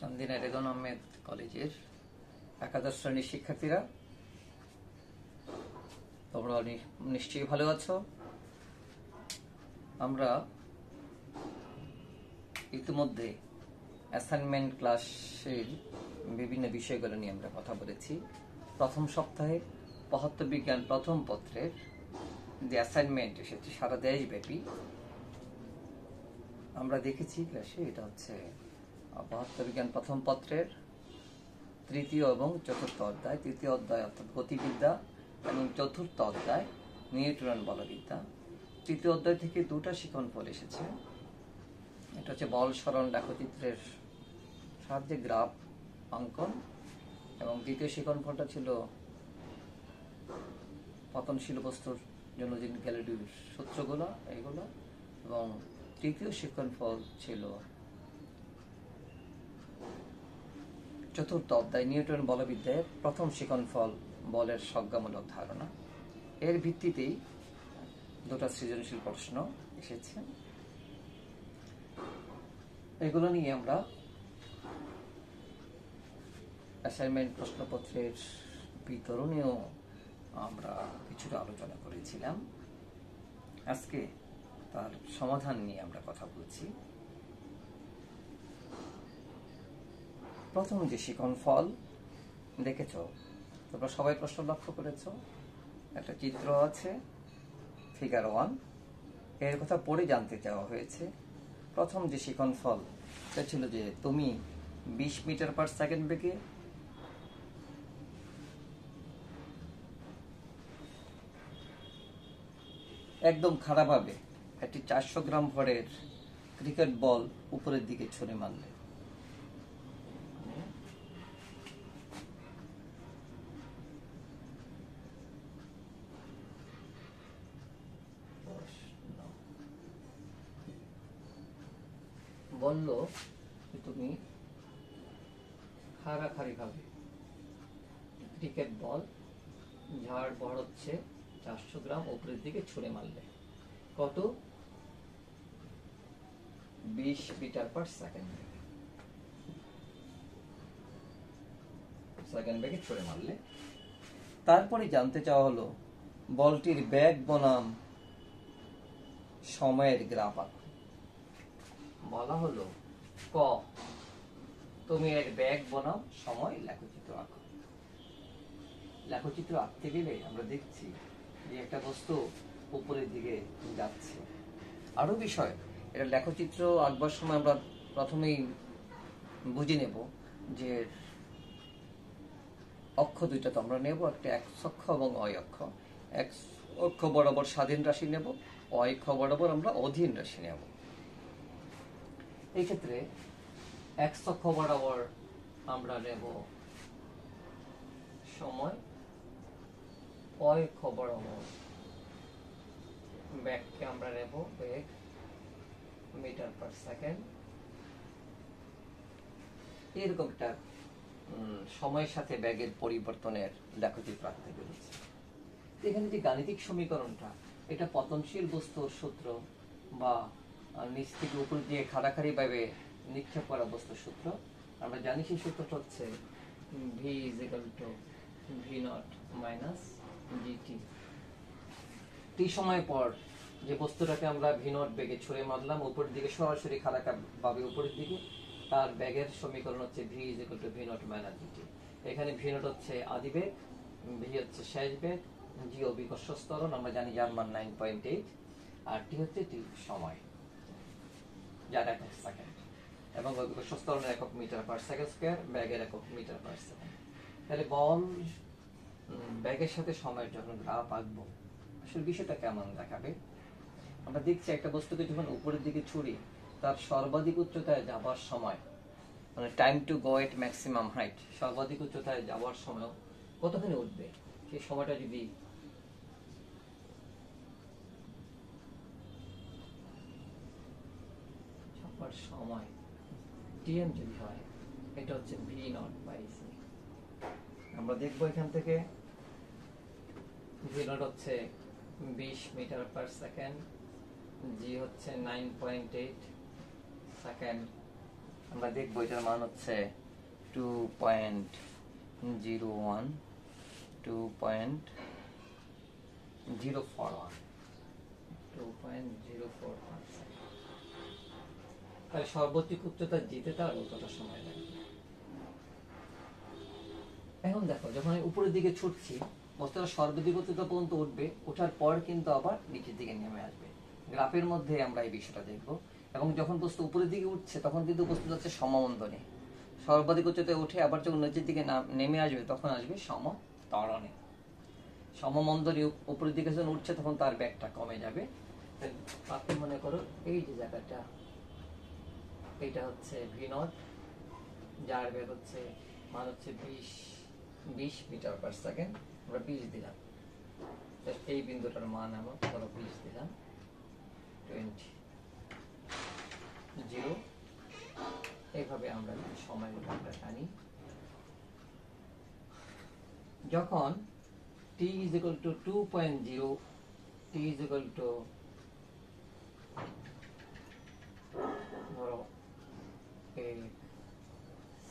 চান্দিনা রেদন আহমেদ কলেজের একাদশ শ্রেণীর শিক্ষার্থীরা, তোমরা নিশ্চয়ই ভালো আছো। আমরা ইতিমধ্যে অ্যাসাইনমেন্ট ক্লাসের বিভিন্ন বিষয়গুলো নিয়ে আমরা কথা বলেছি। প্রথম সপ্তাহে পদার্থবিজ্ঞান প্রথম পত্রের যে অ্যাসাইনমেন্ট এসেছে সারা দেশব্যাপী, আমরা দেখেছি ক্লাসে এটা হচ্ছে পদার্থবিজ্ঞান প্রথম পত্রের তৃতীয় এবং চতুর্থ অধ্যায়। তৃতীয় অধ্যায় অর্থাৎ গতিবিদ্যা এবং চতুর্থ অধ্যায় নিউটন বলবিদ্যা। তৃতীয় অধ্যায় থেকে দুটা শিক্ষণফল এসেছে। এটা হচ্ছে বল সরণ লেখচিত্রের সাহায্যে গ্রাফ অঙ্কন, এবং দ্বিতীয় শিক্ষণফলটা ছিল পতনশীল বস্তুর জন্য যে গ্যালিলিওর সূত্রগুলো এইগুলো, এবং তৃতীয় শিক্ষণফল ছিল চতুর্থ অধ্যায় নিউটন বলবিদ্যার প্রথম শিক্ষণফল বলের সংজ্ঞামূলক ধারণা। এর ভিত্তিতেই দুটা সৃজনশীল প্রশ্ন এসেছে। এগুলো নিয়ে আমরা অ্যাসাইনমেন্ট প্রশ্নপত্রের বিতরণেও আমরা কিছুটা আলোচনা করেছিলাম। আজকে তার সমাধান নিয়ে আমরা কথা বলছি। প্রথম যে শিক্ষণফল দেখেছ, তোমরা সবাই প্রশ্ন লক্ষ্য করেছ, একটা চিত্র আছে ফিগার 1, এর কথা পড়ে জানতে চাওয়া হয়েছে। প্রথম যে শিক্ষণফল সেটা ছিল যে তুমি 20 মিটার পার সেকেন্ড বেগে একদম খারাপভাবে একটি 400 গ্রাম ভরের ক্রিকেট বল উপরের দিকে ছুঁড়ে মারলে। বলল তুমি খাড়াখাড়ি ভাবে ক্রিকেট বল, যার ভর হচ্ছে 400 গ্রাম, উপরের দিকে ছুঁড়ে মারলে। কত? 20 মিটার পার সেকেন্ড বেগে ছুঁড়ে মারলে। তারপরে জানতে চাওয়া হলো বলটির বেগ বনাম সময়ের গ্রাফ আঁকো। বলা হলো ক তুমি এর বেগ বনাম সময় লেখচিত্র আঁকো। লেখচিত্র আঁকতে গেলে আমরা দেখছি যে একটা বস্তু উপরের দিকে যাচ্ছে। আরো বিষয়, এটা লেখচিত্র আঁকবার সময় আমরা প্রথমেই বুঝে নেব যে অক্ষ দুইটা তো আমরা নেব, একটা এক্স অক্ষ এবং অয় অক্ষ। এক্স অক্ষ বরাবর স্বাধীন রাশি নেব, অয় অক্ষ বরাবর আমরা অধীন রাশি নেব। এই ক্ষেত্রে এক্স অক্ষ বরাবর আমরা নেব সময়, অয় অক্ষ বরাবর বেগকে আমরা নেব বেগ মিটার পার সেকেন্ড। এরকম একটা সময়ের সাথে বেগের পরিবর্তনের লেখচিত্র আঁকতে পেরেছি। এখানে যে গাণিতিক সমীকরণটা, এটা পতনশীল বস্তুর সূত্র বা নিচ থেকে উপর দিয়ে খাড়াখাড়ি ভাবে নিক্ষেপ করা বস্তুর সূত্র। আমরা জানি সেই সূত্রটা হচ্ছে v = v0 - gt। টি সময় পর যে বস্তুটাকে আমরা v0 বেগে ছুঁড়ে মারলাম উপর দিকে, সরাসরি খাড়াভাবে উপরের দিকে, তার বেগের সমীকরণ হচ্ছে v = v0 - gt। এখানে v0 হচ্ছে আদি বেগ, v হচ্ছে শেষ বেগ, g অভিকর্ষ ত্বরণ, আমরা জানি যার মান 9.8, আর t হচ্ছে t সময়, যার একক সেকেন্ড, এবং অভিকর্ষ ত্বরণের একক মিটার পার সেকেন্ড স্কয়ার, বেগের একক মিটার পার সেকেন্ড। তাহলে বল বেগের সাথে সময়ের যখন গ্রাফ আঁকবো, আসলে বিষয়টা কেমন দেখাবে? আমরা দেখছি একটা বস্তুকে যখন উপরের দিকে ছুড়ি, তার সর্বাধিক উচ্চতায় যাবার সময়, মানে time to go at maximum height, সর্বাধিক উচ্চতায় যাওয়ার সময় কতখানি উঠবে, সেই সময়টা যদি সময় tm যদি হয়, এটা হচ্ছে v0/c। আমরা দেখবো এখান থেকে v0 হচ্ছে 20 মিটার পার সেকেন্ড, g হচ্ছে 9.8 সেকেন্ড, আমরা দেখবো এটার মান হচ্ছে 2.01 2.041 2.041। তাহলে সর্বোচ্চ উচ্চতা যেতে তার কতটা সময় লাগবে। এখন দেখো যখন আমি উপরের দিকে ছুটছি বস্তুটা সর্বাধিক উচ্চতা পর্যন্ত উঠবে, ওঠার পর কিন্তু আবার নিচের দিকে নেমে আসবে। গ্রাফের মধ্যে আমরা এই বিষয়টা দেখব। এবং যখন বস্তু উপরের দিকে উঠছে তখন কিন্তু বস্তু যাচ্ছে সমমন্দনে, সর্বাধিক উচ্চতায় উঠে আবার যখন নিচের দিকে নেমে আসবে তখন আসবে সমত্বরণে। সমমন্দনে উপরের দিকে যখন উঠছে তখন তার ব্যাগটা কমে যাবে। আপনি মনে করো এই যে জায়গাটা, এটা হচ্ছে v0, যার বেগ হচ্ছে মান হচ্ছে 20 মিটার পার সেকেন্ড। আমরা 20 দিলাম, এই বিন্দুটার মান আমরা ধরো 20 দিলাম, 20 এইভাবে আমরা সময়গুলো আমরা জানি। যখন t is equal to 2.0, t is equal to ধরো এই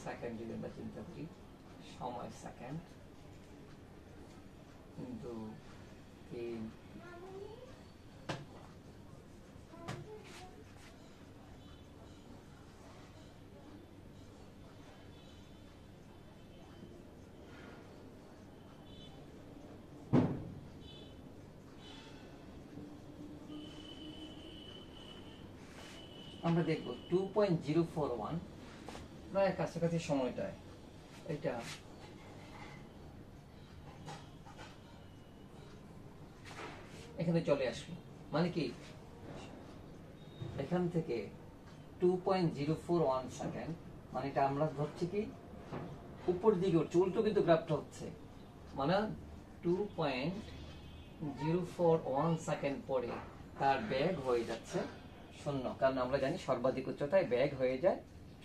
সেকেন্ড যদি আমরা চিন্তা করি, সময় সেকেন্ড, 2 3 আমরা দেখব 2.041 প্রায় কাছাকাছি সময়টায় এটা এখানে চলে আসবে। মানে কি এখান থেকে 2.041 সেকেন্ড, মানে এটা আমরা ধরছি কি উপর দিকে উঠছে, উল্টো কিন্তু গ্রাফটা হচ্ছে, মানে 2.041 সেকেন্ড পরে তার বেগ হয়ে যাচ্ছে 0, কারণ আমরা জানি সর্বাধিক উচ্চতায় বেগ হয়ে যায়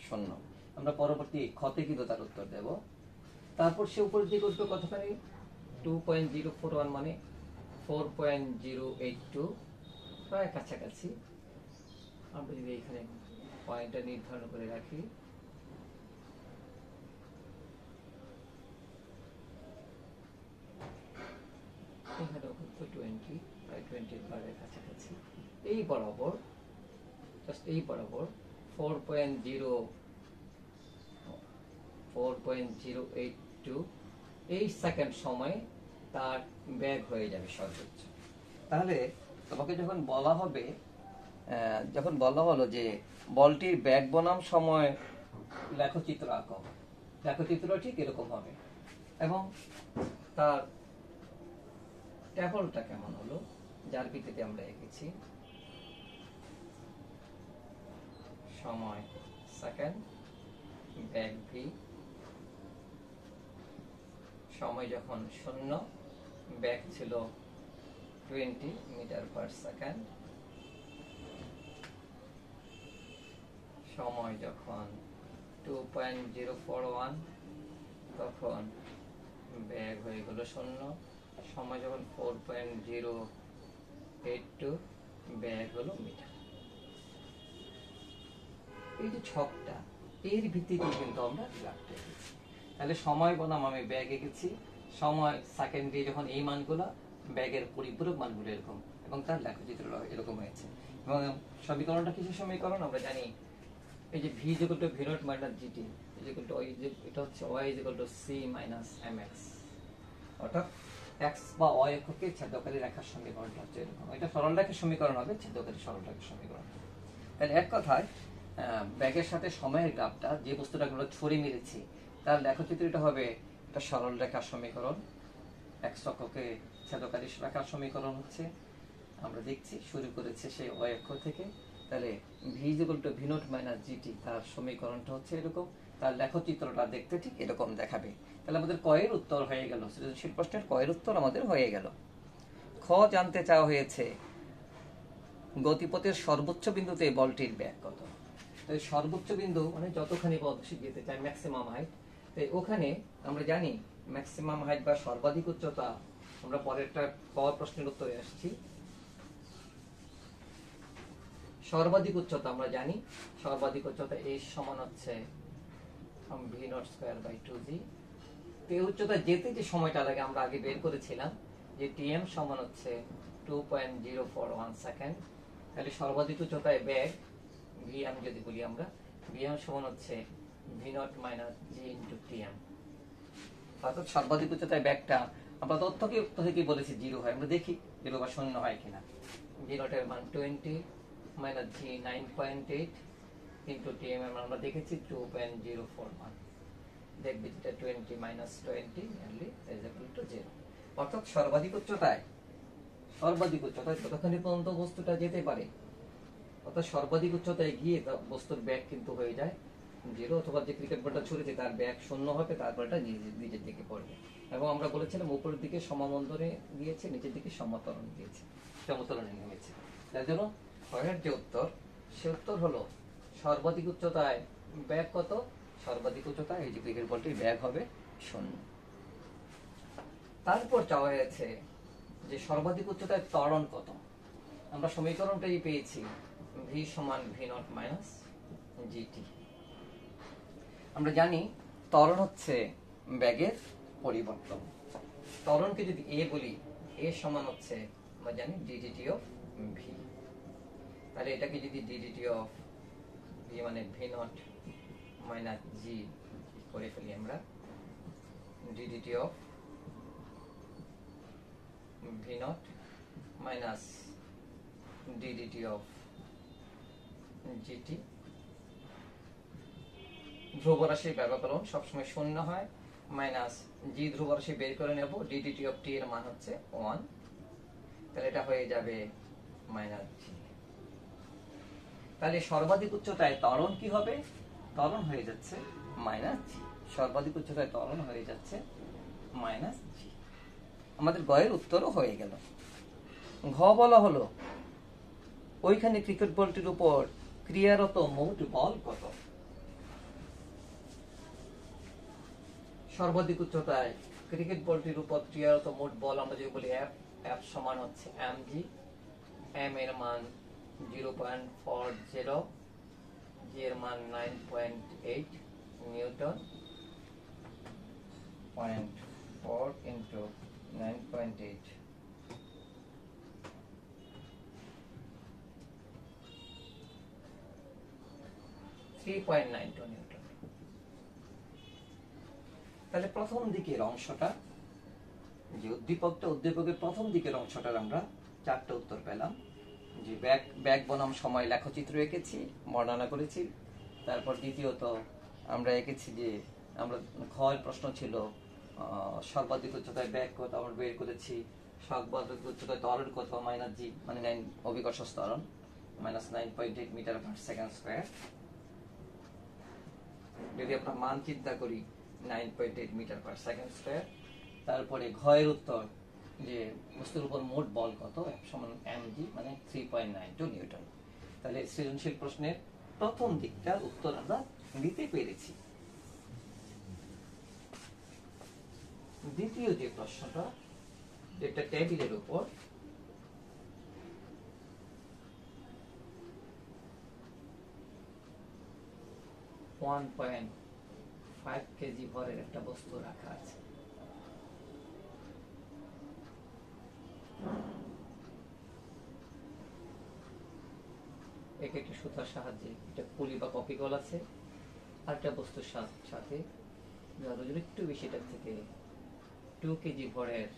0। আমরা পরবর্তী ক্ষতে কিন্তু তার উত্তর দেব। তারপর সে উপরের দিকে উঠবে কতখানি, 2.041 মানে 4.082, প্রায় কাছাকাছি। আমরা যদি এখানে পয়েন্টটা নির্ধারণ করে রাখি, এখানেও কিন্তু 20, প্রায় 20 এর কাছাকাছি। এই বরাবর, জাস্ট এই বরাবর 4.082 এই সেকেন্ড সময় তার ব্যাগ হয়ে যাবে সর্বোচ্চ। তাহলে তোমাকে যখন বলা হবে, যখন বলা হলো যে বলটির ব্যাগ বনাম সময় লেখচিত্র আঁকো, লেখচিত্র ঠিক এরকম হবে এবং তার ট্যাবলটা কেমন হলো, যার ভিত্তিতে আমরা এঁকেছি সময় সেকেন্ড, ব্যাগ ভি, সময় যখন 0, ব্যাগ ছিল 20 মিটার পার সেকেন্ড, সময় যখন 2.041 তখন ব্যাগ হয়ে গেল 0, সময় যখন 4.082 ব্যাগ হলো মিটার। এই যে ছকটা, এর ভিত্তিতে কিন্তু আমরা গ্রাফটা এঁকেছি। তাহলে সময় বনাম আমি ব্যাগ এঁকেছি, সময় সেকেন্ডে যখন এই মানগুলো, ব্যাগের পরিপূরক মানগুলো এরকম, এবং তার লেখচিত্র এরকম হয়েছে। এবং সমীকরণটা কিসের সমীকরণ আমরা জানি, এই যে v = v0 - gt এটা হচ্ছে y = c - mx, অর্থাৎ x বা y এককে ছেদকারী রেখার সমীকরণটা হচ্ছে এরকম। এটা সরল রেখার সমীকরণ হবে, ছেদকারী সরল রেখার সমীকরণ। তাহলে এক কথায় ব্যাগের সাথে সময়ের গ্রাফটা, যে বস্তুটা আমরা ছড়িয়ে মেরেছি তার লেখচিত্রটা হবে একটা সরল রেখার সমীকরণ, x অক্ষকে ছেদকারী রেখার সমীকরণ হচ্ছে, আমরা দেখছি শুরু করেছে সেই y অক্ষ থেকে। তাহলে v = v0 - gt, তার সমীকরণটা হচ্ছে এরকম, তার লেখচিত্রটা দেখতে ঠিক এরকম দেখাবে। তাহলে আমাদের কয়ের উত্তর হয়ে গেল, সৃজনশীল প্রশ্নের কয়ের উত্তর আমাদের হয়ে গেল। খ জানতে চাওয়া হয়েছে গতিপথের সর্বোচ্চ বিন্দুতে বলটির ব্যাগ কত। তো সর্বোচ্চ বিন্দু মানে যতখানি পথ যেতে চাই, ম্যাক্সিমাম হাইট। তাই ওখানে আমরা জানি ম্যাক্সিমাম হাইট বা সর্বাধিক উচ্চতা, আমরা পরেরটা প্রশ্নের উত্তরে আসছি। সর্বাধিক উচ্চতা আমরা জানি, সর্বাধিক উচ্চতা h সমান হচ্ছে v0²/2g। এই উচ্চতা যেতে যে সময়টা লাগে আমরা আগে বের করেছিলাম যে tm সমান হচ্ছে 2.041 সেকেন্ড। তাহলে সর্বাধিক উচ্চতায় বেগ vm যদি বলি আমরা, vm সমান হচ্ছে v0 - g * tm। অর্থাৎ সর্বাধিক উচ্চতায় বেগটা আমরা তথ্যকে বলেছি 0 হয়, আমরা দেখি 0 বা 0 হয় কিনা। v0 এর মান 20 - g 9.8 * tm এর মান আমরা দেখেছি 2.041। দেখবি যেটা 20 - 20 = 0। অর্থাৎ সর্বাধিক উচ্চতায় ততক্ষণ পর্যন্ত বস্তুটা যেতে পারে, অর্থাৎ সর্বাধিক উচ্চতায় গিয়ে বস্তুর ব্যাগ কিন্তু হয়ে যায় 0, অথবা যে ক্রিকেট বলটা ছুড়েছে তার ব্যাগ 0 হবে, তারপর এটা নিচের দিকে পড়বে। এবং আমরা বলেছিলাম উপরের দিকে সমমন্দরে গিয়েছে, নিচের দিকে সমতরণে নেমেছে। তার জন্য ক্ষয়ের যে উত্তর, সে উত্তর হলো সর্বাধিক উচ্চতায় ব্যাগ কত? সর্বাধিক উচ্চতায় এই যে ক্রিকেট বলটির ব্যাগ হবে 0। তারপর চাওয়া হয়েছে যে সর্বাধিক উচ্চতায় ত্বরণ কত। আমরা সমীকরণটাই পেয়েছি v সমান v0 - gt। আমরা জানি ত্বরণ হচ্ছে বেগের পরিবর্তন। ত্বরণকে যদি a বলি, a সমান হচ্ছে আমরা জানি ddt of v। তাহলে এটাকে যদি ddt of v মানে v0 - g করে ফেলি আমরা, ddt of v0 minus ddt of gt। ধ্রুবরাশির ব্যবকলন সবসময় 0 হয়, মাইনাস g ধ্রুবরাশি বের করে নেব, ddt of t এর মান হচ্ছে 1। তাহলে এটা হয়ে যাবে -g। তাহলে সর্বাধিক উচ্চতায় ত্বরণ কি হবে? ত্বরণ হয়ে যাচ্ছে -g। সর্বাধিক উচ্চতায় ত্বরণ হয়ে যাচ্ছে -g। আমাদের গয়ের উত্তরও হয়ে গেল। ঘ বলা হলো ওইখানে ক্রিকেট বলটির উপর ক্রিয়ারত মোট বল কত? সর্বাধিক উচ্চতায় ক্রিকেট বলটির উপর ক্রিয়ারত মোট বল আমরা যদি বলি f সমান হচ্ছে mg। m এর মান 0.40, g এর মান 9.8 নিউটন। 0.4 into 9.8 3.92 Newton. তাহলে প্রথম দিকের অংশটা যে উদ্দীপকের প্রথম দিকের অংশটার আমরা 4টা উত্তর পেলাম। যে ব্যাগ বনাম সময় লেখচিত্র এঁকেছি, বর্ণনা করেছি। তারপর দ্বিতীয়ত আমরা এঁকেছি যে আমরা ক্ষয়ের প্রশ্ন ছিল সর্বাধিক উচ্চতায় ব্যাগ কত, আমরা বের করেছি সর্বাধিক উচ্চতায় ত্বরণ কত, -g মানে 9 অভিকর্ষ ত্বরণ -9.8 মিটার/সেকেন্ড স্কয়ার। যদি আমরা মান চিন্তা করি 9.8 মিটার/সেকেন্ড স্কয়ার। তারপরে ঘয়ের উত্তর যে বস্তুর উপর মোট বল কত, সমান mg মানে 3.92 নিউটন। তাহলে সৃজনশীল প্রশ্নের প্রথম দিকটার উত্তর আমরা দিতে পেরেছি। দ্বিতীয় যে প্রশ্নটা, যেটা টেবিলের উপর, (1.5 কেজি ভরের একটা বস্তু রাখা আছে। একটি সুতার সাহায্যে একটা পুলি বা কপিকল আছে, আর একটা বস্তুর সাথে একটু বেশি, এটার থেকে 2 কেজি ভরের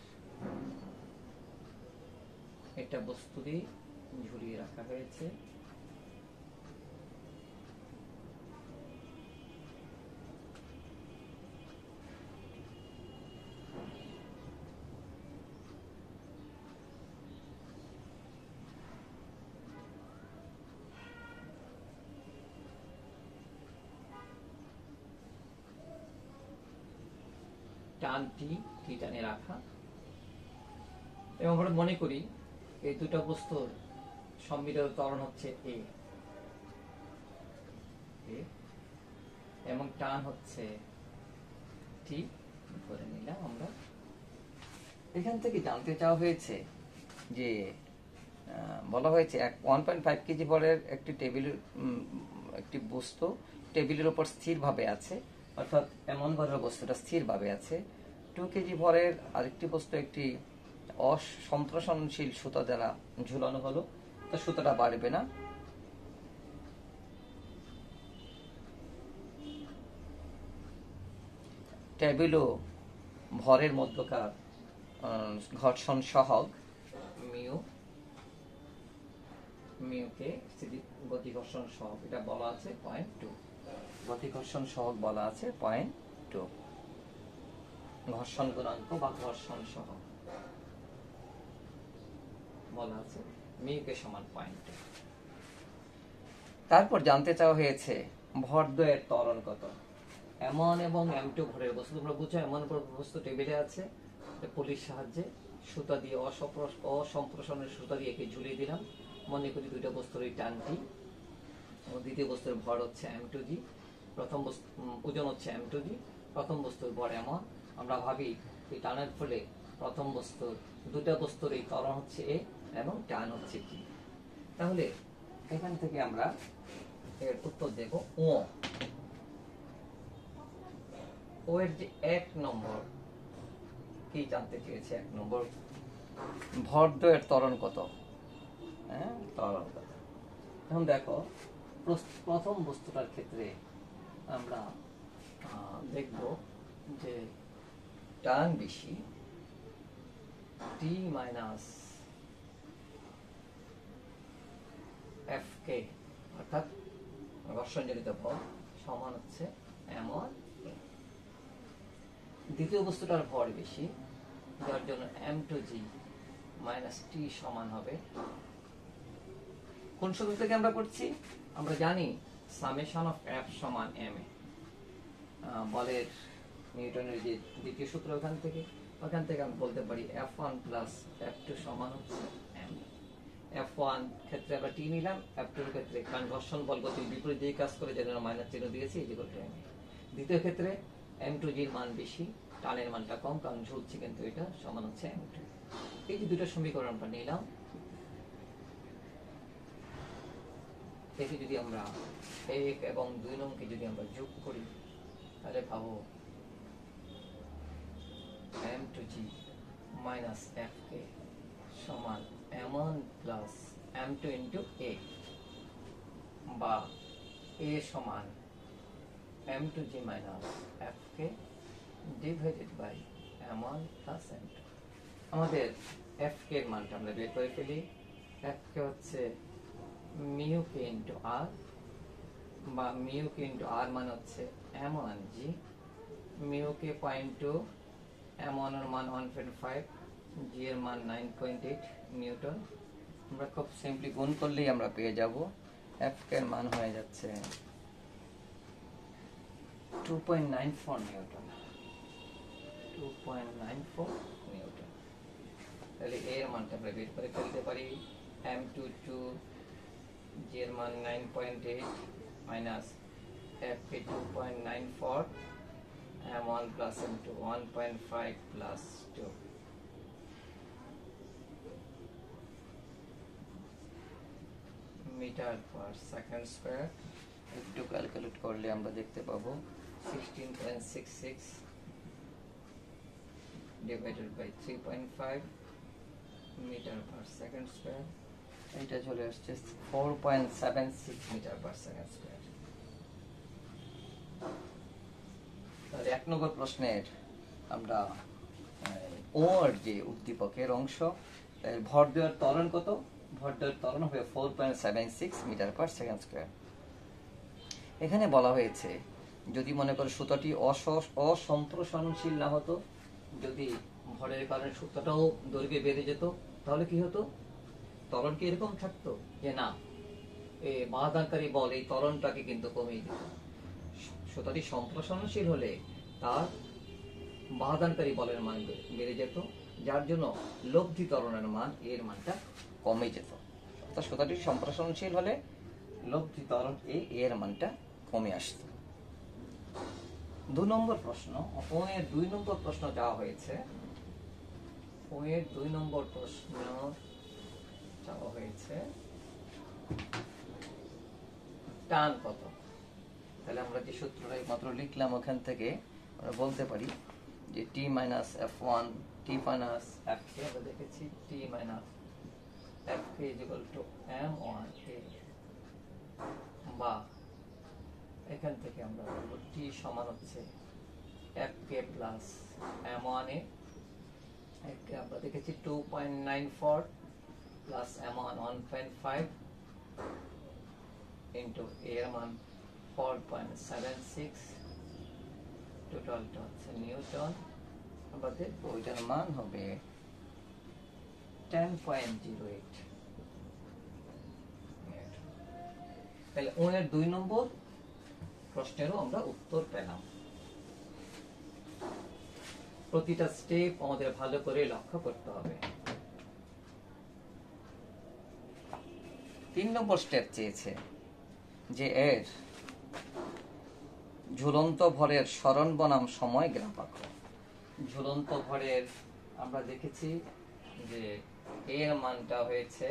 একটা বস্তু দিয়ে ঝুলিয়ে রাখা হয়েছে। টানটি টানে রাখা, এবং আমরা মনে করি এই দুটো বস্তুর সম্মিলিত ত্বরণ হচ্ছে a এবং টান হচ্ছে t ধরে নিলাম আমরা। এখান থেকে জানতে চাওয়া হয়েছে যে বলা হয়েছে 1.5 কেজি ভরের একটি একটি বস্তু টেবিলের উপর স্থিরভাবে আছে, অর্থাৎ এমন ভরের বস্তুটা স্থিরভাবে আছে। 2 কেজি ভরের আরেকটি বস্তু একটি অসম্প্রসারণশীল সুতা দ্বারা ঝুলানো হলো, তো সুতাটা বাড়বে না। টেবিল ও ভরের মধ্যকার ঘর্ষণ সহগ মিউকে গতিঘর্ষণ সহগ এটা বলা আছে 0.2, গতিঘর্ষণ সহগ বলা আছে 0.2, ঘর্ষণ গুণাঙ্ক বা ঘর্ষণ সহগ বলা আছে মিউকে সমান 0.2। তারপর জানতে চাওয়া হয়েছে ভরদ্বয়ের ত্বরণ কত। M1 এবং M2 ভরের বস্তু, তোমরা বুঝছো এমন বস্তু টেবিলে আছে, পুলির সাহায্যে সুতা দিয়ে অসম্প্রসারণের সুতা দিয়ে একে ঝুলিয়ে দিলাম। মনে করি দুইটা বস্তুর এই টানটি, দ্বিতীয় বস্তুর ভর হচ্ছে M2G, প্রথম বস্তু ওজন হচ্ছে M2G, প্রথম বস্তুর ভর M1। আমরা ভাবি এই টানের ফলে প্রথম বস্তুর দুটা বস্তুর এই ত্বরণ হচ্ছে A এবং টান হচ্ছে T। তাহলে এখান থেকে আমরা এর উত্তর দেব ও এর যে 1 নম্বর কি জানতে চেয়েছে, 1 নম্বর ভরদ্বয়ের ত্বরণ কত। ত্বরণ কত। এখন দেখো প্রথম বস্তুটার ক্ষেত্রে আমরা দেখব যে টান বেশি, T মাইনাস Fk অর্থাৎ ঘর্ষণজনিত বল সমান হচ্ছে M1। দ্বিতীয় বস্তুটার ভর বেশি, যার জন্য M2G মাইনাস T সমান হবে কোন সূত্র থেকে আমরা করছি, আমরা জানি সামেশন অফ F সমান M এ, বলের নিউটনের যে দ্বিতীয় সূত্র ওখান থেকে আমি বলতে পারি F1 প্লাস F2 সমান হচ্ছে M। F1 ক্ষেত্রে আমরা T নিলাম, F2 এর ক্ষেত্রে কারণ ঘর্ষণ বল গতির বিপরীত দিকে কাজ করে যেন মাইনাস চিহ্ন দিয়েছি এই যে M। দ্বিতীয় ক্ষেত্রে M2G এর মান বেশি, টানের মানটা কম কারণ ঝুলছে, কিন্তু এটা সমান হচ্ছে M2। এই যে দুটো সমীকরণ আমরা নিলাম, একে যদি আমরা 1 এবং 2 নংকে যদি আমরা যোগ করি তাহলে পাবো M2G মাইনাস Fk সমান M1 plus M2 into A, বা A সমান M2G minus Fk divided by M1 plus M2। আমাদের Fk এর মানটা আমরা বের করে ফেলি। Fk হচ্ছে মিউ কে ইন্টু আর, বা মিউ কে ইন্টু আর মানে হচ্ছে M1G, মিউ কে 0.2, M1 এর মান 1.5, G এর মান 9.8 নিউটন। আমরা খুব সিম্পলি গুণ করলেই আমরা পেয়ে যাব Fk এর মান হয়ে যাচ্ছে 2.94 নিউটন, 2.94 নিউটন। তাহলে এর মানটা আমরা বের করে ফেলতে পারি M22, G এর মান 9.8 minus Fk 2.94, M1 plus M2 1.5 plus 2, metre per second square. একটু ক্যালকুলেট করলে আমরা দেখতে পাবো 16.66 divided by 3.5 metre per second square, এটা চলে আসছে 4.76 মিটার পার সেকেন্ড স্কয়ার। তাহলে 1 নম্বর প্রশ্নের আমরা ওর যে উদ্দীপকের অংশ, ভরদ্বয়ের ত্বরণ কত, ভরদ্বয়ের ত্বরণ হবে 4.76 মিটার পার সেকেন্ড স্কয়ার। এখানে বলা হয়েছে যদি মনে করো সুতাটি অসম্প্রসারণশীল না হতো, যদি ভরের কারণে সুতাটাও দৈর্ঘ্যে বেড়ে যেত, তাহলে কি হতো, ত্বরণ কি এরকম থাকতো যে না, এই বাধাকারী বল এই ত্বরণটাকে কিন্তু কমিয়ে দিত। সুতাটি সম্প্রসারণশীল হলে তার বাধাকারী বলের মান বেড়ে যেত, যার জন্য লব্ধি ত্বরণের মান এর মানটা কমে যেত। অর্থাৎ সুতাটি সম্প্রসারণশীল হলে লব্ধি ত্বরণ এর মানটা কমে আসতো। 2 নম্বর প্রশ্ন, ও এর 2 নম্বর প্রশ্ন দেওয়া হয়েছে। ও এর 2 নম্বর প্রশ্ন চাওয়া হয়েছে টান কত। তাহলে আমরা যে সূত্রটা মাত্র লিখলাম ওখান থেকে আমরা বলতে পারি যে T minus f1 T minus f কে আমরা দেখেছি টি মাইনাস f কে ইকুয়াল টু m1 a, বা এখান থেকে আমরা বলবো টি সমান হচ্ছে f k plus m1 a, একে আমরা দেখেছি 2.94 প্লাস m1 1.5 ইন্টু a এর মান 4.76, টোটালটা হচ্ছে নিউটন। আমরা দেখবো এটার মান হবে 10.08। তাহলে ওনের 2 নম্বর প্রশ্নেরও আমরা উত্তর পেলাম। প্রতিটা স্টেপ আমাদের ভালো করে লক্ষ্য করতে হবে। 3 নম্বর স্টেপ চেয়েছে যে এর ঝুলন্ত ভরের সরণ বনাম সময় গ্রাফ আঁকো। ঝুলন্ত ভরের আমরা দেখেছি যে এর মানটা হয়েছে,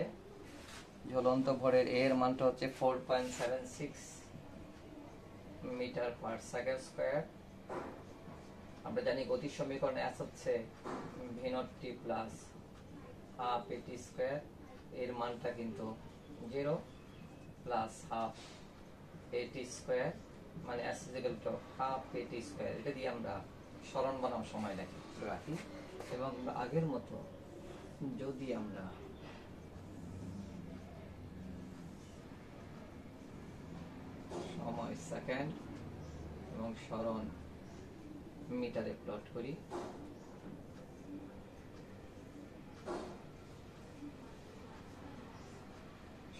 ঝুলন্ত ভরের এর মানটা হচ্ছে 4.76 মিটার পার সেকেন্ড স্কয়ার। আমরা জানি গতির সমীকরণে s হচ্ছে v not t plus half at square, এর মানটা কিন্তু 0 প্লাস হাফ at স্কয়ার, মানে s is equal to half at square. এটা দিয়ে আমরা সরণ বনাম সময় রাখি, এবং আগের মতো যদি আমরা সময় সেকেন্ড এবং সরণ মিটারে প্লট করি,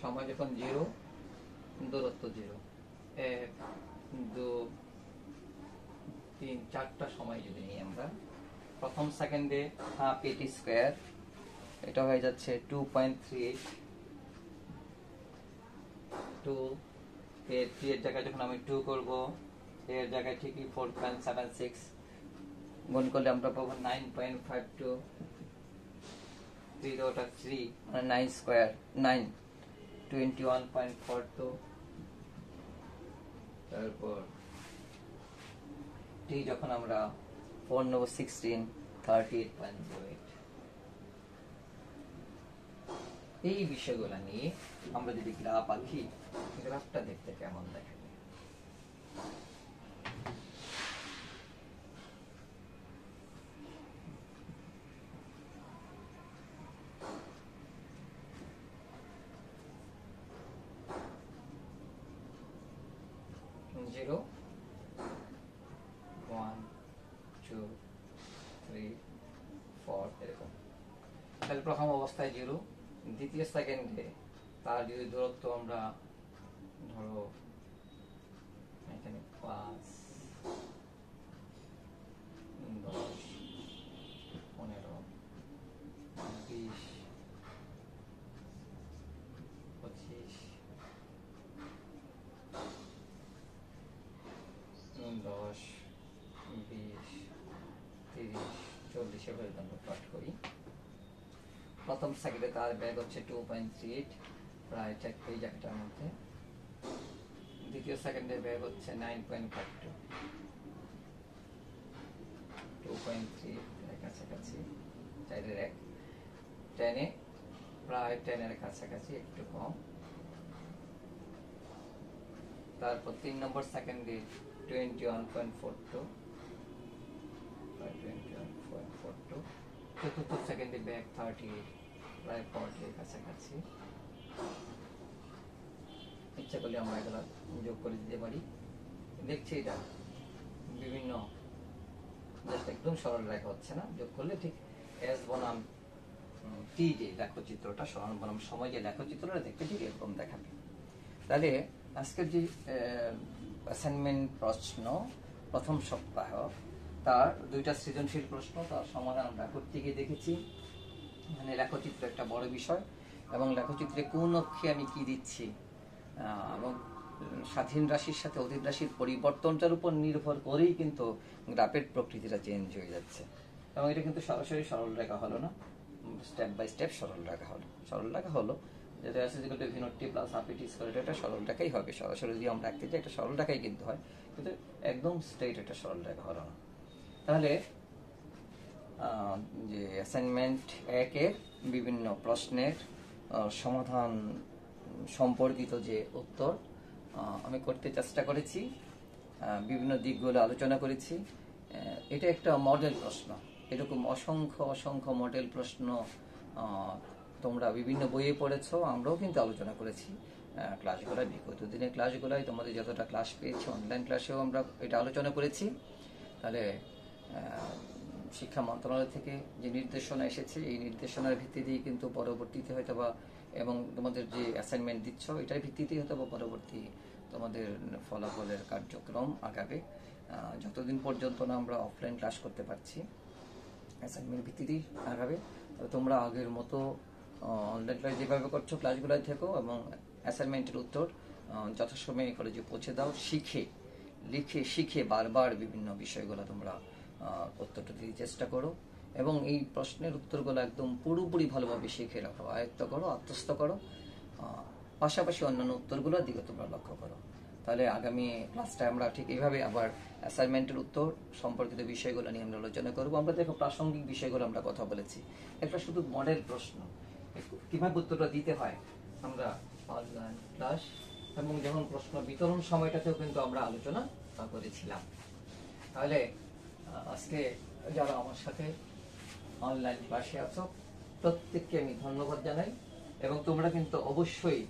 সময় যখন 0, দূরত্ব 0, 1 2 3 4টা সময় যদি নিই আমরা, প্রথম সেকেন্ডে হাফ at স্কয়ার, এটা হয়ে যাচ্ছে 2.38, 2 এর 3 এর জায়গায় যখন আমি 2 করব, এর জায়গায় ঠিকই 4.76 গুণ করলে আমরা পাবো 9.52, 3 ওটা 3 মানে 9 স্কয়ার 9 21.42, তারপর টি যখন আমরা 4 নেব 16 38.08। এই বিষয়গুলো নিয়ে আমরা যদি গ্রাফ আঁকি, গ্রাফটা দেখতে কেমন দেখাবে। জিরো 1 2 3 4 এরকম। তাহলে প্রথম অবস্থায় 0, দ্বিতীয় সেকেন্ডে তার যদি দূরত্ব আমরা ধরো এখানে 5 10 15 20 25 10 20 30 40 এভাবে আমরা প্লট করি। প্রথম সেকেন্ডে তার ব্যাগ হচ্ছে 2.38, প্রায় 4 পেজ একটার মধ্যে। দ্বিতীয় সেকেন্ডে ব্যাগ হচ্ছে 9.52, 2.3 এর কাছাকাছি, 4 এর 1, 10 প্রায় 10 এর কাছাকাছি, একটু কম। তারপর 3 নম্বর সেকেন্ডে 21.42, প্রায় 21.42। চতুর্থ সেকেন্ডে ব্যাগ 38, প্রায় 40 এর কাছাকাছি। ইচ্ছা করলে আমরা এগুলো যোগ করে দিতে পারি। দেখছি এটা বিভিন্ন জাস্ট একদম সরল রেখা হচ্ছে না, যোগ করলে ঠিক এস বনাম টি যে লেখচিত্রটা, সরল বনাম সময় যে লেখচিত্রটা দেখতে ঠিক এরকম দেখাবে। তাহলে আজকের যে অ্যাসাইনমেন্ট প্রশ্ন প্রথম সপ্তাহ, তার 2টা সৃজনশীল প্রশ্ন, তার সমাধান আমরা করতে গিয়ে দেখেছি। মানে লেখচিত্র একটা বড় বিষয়, এবং লেখচিত্রে কোন অক্ষে আমি কি দিচ্ছি, এবং স্বাধীন রাশির সাথে অধীন রাশির পরিবর্তনটার উপর নির্ভর করেই কিন্তু গ্রাফের প্রকৃতিটা চেঞ্জ হয়ে যাচ্ছে। এবং এটা কিন্তু সরাসরি সরল রেখা হলো না, স্টেপ বাই স্টেপ সরল রেখা হলো যেটা আছে যেগুলো ভিনোটি প্লাস আপিটি স্কোয়ার, এটা সরল রেখাই হবে। সরাসরি যদি আমরা রাখতে চাই এটা সরল রেখাই কিন্তু হয়, কিন্তু একদম স্ট্রেট একটা সরল রেখা হলো না। তাহলে যে অ্যাসাইনমেন্ট 1-এর বিভিন্ন প্রশ্নের সমাধান সম্পর্কিত যে উত্তর আমি করতে চেষ্টা করেছি, বিভিন্ন দিকগুলো আলোচনা করেছি। এটা একটা মডেল প্রশ্ন, এরকম অসংখ্য মডেল প্রশ্ন তোমরা বিভিন্ন বইয়ে পড়েছো, আমরাও কিন্তু আলোচনা করেছি ক্লাসগুলোয়, বিগত দিনের ক্লাসগুলোয় তোমাদের যতটা ক্লাস পেয়েছি, অনলাইন ক্লাসেও আমরা এটা আলোচনা করেছি। তাহলে শিক্ষা মন্ত্রণালয় থেকে যে নির্দেশনা এসেছে, এই নির্দেশনার ভিত্তিতেই কিন্তু পরবর্তীতে হয়তো বা, এবং তোমাদের যে অ্যাসাইনমেন্ট দিচ্ছ এটার ভিত্তিতেই হয়তো বা পরবর্তী তোমাদের ফলাফলের কার্যক্রম আগাবে। যতদিন পর্যন্ত না আমরা অফলাইন ক্লাস করতে পারছি, অ্যাসাইনমেন্ট ভিত্তিতেই আগাবে। তোমরা আগের মতো অনলাইন ক্লাস যেভাবে করছো ক্লাসগুলো থেকো, এবং অ্যাসাইনমেন্টের উত্তর যথাসময়ে কলেজে পৌঁছে দাও। শিখে বারবার বিভিন্ন বিষয়গুলো তোমরা উত্তরটা দিতে চেষ্টা করো, এবং এই প্রশ্নের উত্তরগুলো একদম পুরোপুরি ভালোভাবে শিখে রাখো, আয়ত্ত করো, আত্মস্থ করো। পাশাপাশি অন্যান্য উত্তরগুলোর দিকে তোমরা লক্ষ্য করো। তাহলে আগামী ক্লাসটা আমরা ঠিক এইভাবে আবার অ্যাসাইনমেন্টের উত্তর সম্পর্কিত বিষয়গুলো নিয়ে আমরা আলোচনা করবো। আমরা দেখো প্রাসঙ্গিক বিষয়গুলো আমরা কথা বলেছি, একটা শুধু মডেল প্রশ্ন কিভাবে উত্তরটা দিতে হয় আমরা অনলাইন ক্লাস এবং যখন প্রশ্ন বিতরণ সময়টাতেও কিন্তু আমরা আলোচনা করেছিলাম। তাহলে আজকে যারা আমার সাথে অনলাইন ক্লাসে আছো প্রত্যেককে আমি ধন্যবাদ জানাই, এবং তোমরা কিন্তু অবশ্যই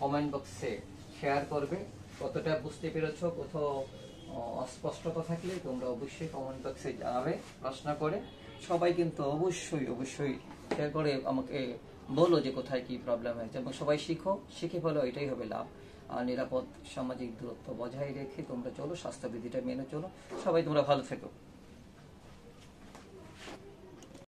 কমেন্ট বক্সে শেয়ার করবে কতটা বুঝতে পেরেছো, কোথাও অস্পষ্টতা থাকলে তোমরা অবশ্যই কমেন্ট বক্সে জানাবে প্রশ্ন করে। সবাই কিন্তু অবশ্যই শেয়ার করে আমাকে বলো যে কোথায় কি প্রবলেম হয়েছে, এবং সবাই শিখে ফেলো, এটাই হবে লাভ। আর নিরাপদ সামাজিক দূরত্ব বজায় রেখে তোমরা চলো, স্বাস্থ্যবিধিটা মেনে চলো। সবাই তোমরা ভালো থেকো।